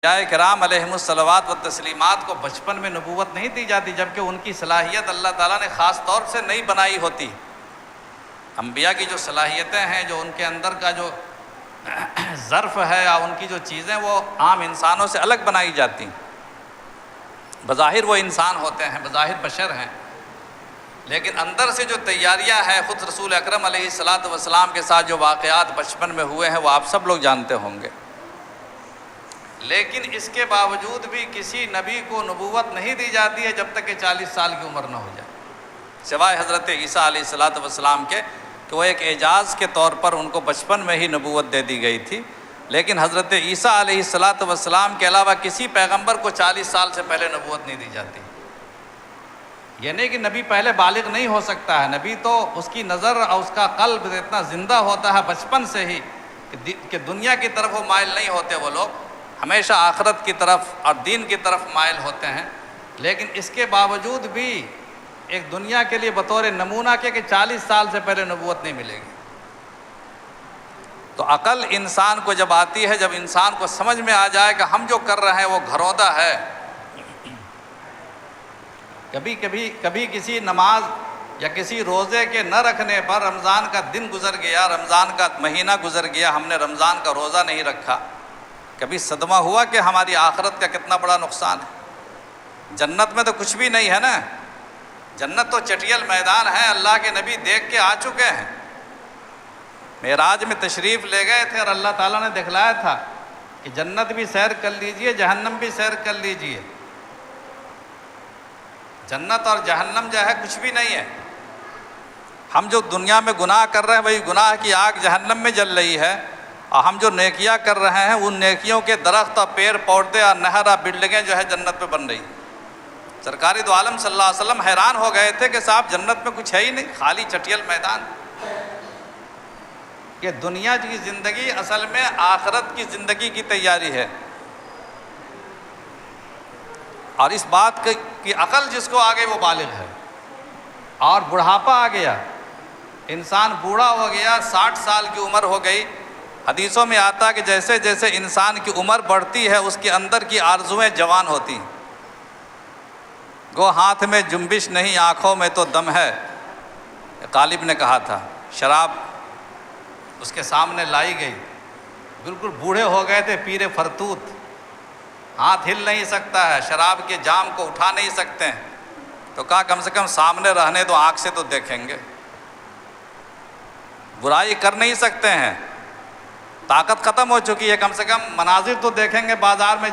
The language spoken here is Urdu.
انبیاء کرام علیہم الصلوات و تسلیمات کو بچپن میں نبوت نہیں دی جاتی، جبکہ ان کی صلاحیت اللہ تعالیٰ نے خاص طور سے نہیں بنائی ہوتی۔ انبیاء کی جو صلاحیتیں ہیں، جو ان کے اندر کا جو ظرف ہے یا ان کی جو چیزیں، وہ عام انسانوں سے الگ بنائی جاتی ہیں۔ بظاہر وہ انسان ہوتے ہیں، بظاہر بشر ہیں، لیکن اندر سے جو تیاریاں ہیں، خود رسول اکرم علیہ الصلاۃ والسلام کے ساتھ جو واقعات بچپن میں ہوئے ہیں وہ آپ سب لوگ جانتے ہوں گے۔ لیکن اس کے باوجود بھی کسی نبی کو نبوت نہیں دی جاتی ہے جب تک کہ 40 سال کی عمر نہ ہو جائے، سوائے حضرت عیسیٰ علیہ الصلاۃ والسلام کے، کہ وہ ایک اعجاز کے طور پر ان کو بچپن میں ہی نبوت دے دی گئی تھی۔ لیکن حضرت عیسیٰ علیہ الصلاۃ والسلام کے علاوہ کسی پیغمبر کو 40 سال سے پہلے نبوت نہیں دی جاتی۔ یہ نہیں کہ نبی پہلے بالغ نہیں ہو سکتا ہے، نبی تو اس کی نظر اور اس کا قلب اتنا زندہ ہوتا ہے بچپن سے ہی کہ دنیا کی طرف وہ مائل نہیں ہوتے، وہ لوگ ہمیشہ آخرت کی طرف اور دین کی طرف مائل ہوتے ہیں۔ لیکن اس کے باوجود بھی ایک دنیا کے لیے بطور نمونہ کہ 40 سال سے پہلے نبوت نہیں ملے گی۔ تو عقل انسان کو جب آتی ہے، جب انسان کو سمجھ میں آ جائے کہ ہم جو کر رہے ہیں وہ گھروندہ ہے، کبھی کسی نماز یا کسی روزے کے نہ رکھنے پر رمضان کا دن گزر گیا، رمضان کا مہینہ گزر گیا، ہم نے رمضان کا روزہ نہیں رکھا، کبھی صدمہ ہوا کہ ہماری آخرت کا کتنا بڑا نقصان ہے۔ جنت میں تو کچھ بھی نہیں ہے نا، جنت تو چٹیل میدان ہے، اللہ کے نبی دیکھ کے آ چکے ہیں، معراج میں تشریف لے گئے تھے اور اللہ تعالیٰ نے دکھلایا تھا کہ جنت بھی سیر کر لیجئے، جہنم بھی سیر کر لیجئے۔ جنت اور جہنم جو ہے کچھ بھی نہیں ہے۔ ہم جو دنیا میں گناہ کر رہے ہیں وہی گناہ کی آگ جہنم میں جل رہی ہے، اور ہم جو نیکیاں کر رہے ہیں ان نیکیوں کے درخت اور پیڑ پودے اور نہر اور بلڈنگیں جو ہے جنت پہ بن رہی ہیں۔ سرکار دو عالم صلی اللہ علیہ وسلم حیران ہو گئے تھے کہ صاحب جنت میں کچھ ہے ہی نہیں، خالی چٹیل میدان۔ کہ دنیا کی زندگی اصل میں آخرت کی زندگی کی تیاری ہے، اور اس بات کی عقل جس کو آ گئی وہ بالغ ہے۔ اور بڑھاپا آ گیا، انسان بوڑھا ہو گیا، 60 سال کی عمر ہو گئی۔ حدیثوں میں آتا کہ جیسے جیسے انسان کی عمر بڑھتی ہے اس کے اندر کی آرزویں جوان ہوتی ہیں۔ گو ہاتھ میں جنبش نہیں، آنکھوں میں تو دم ہے، غالب نے کہا تھا۔ شراب اس کے سامنے لائی گئی، بالکل بوڑھے ہو گئے تھے، پیر فرتوت، ہاتھ ہل نہیں سکتا ہے، شراب کے جام کو اٹھا نہیں سکتے ہیں، تو کہا کم سے کم سامنے رہنے دو، آنکھ سے تو دیکھیں گے، برائی کر نہیں سکتے ہیں، طاقت ختم ہو چکی ہے، کم سے کم مناظر تو دیکھیں گے، بازار میں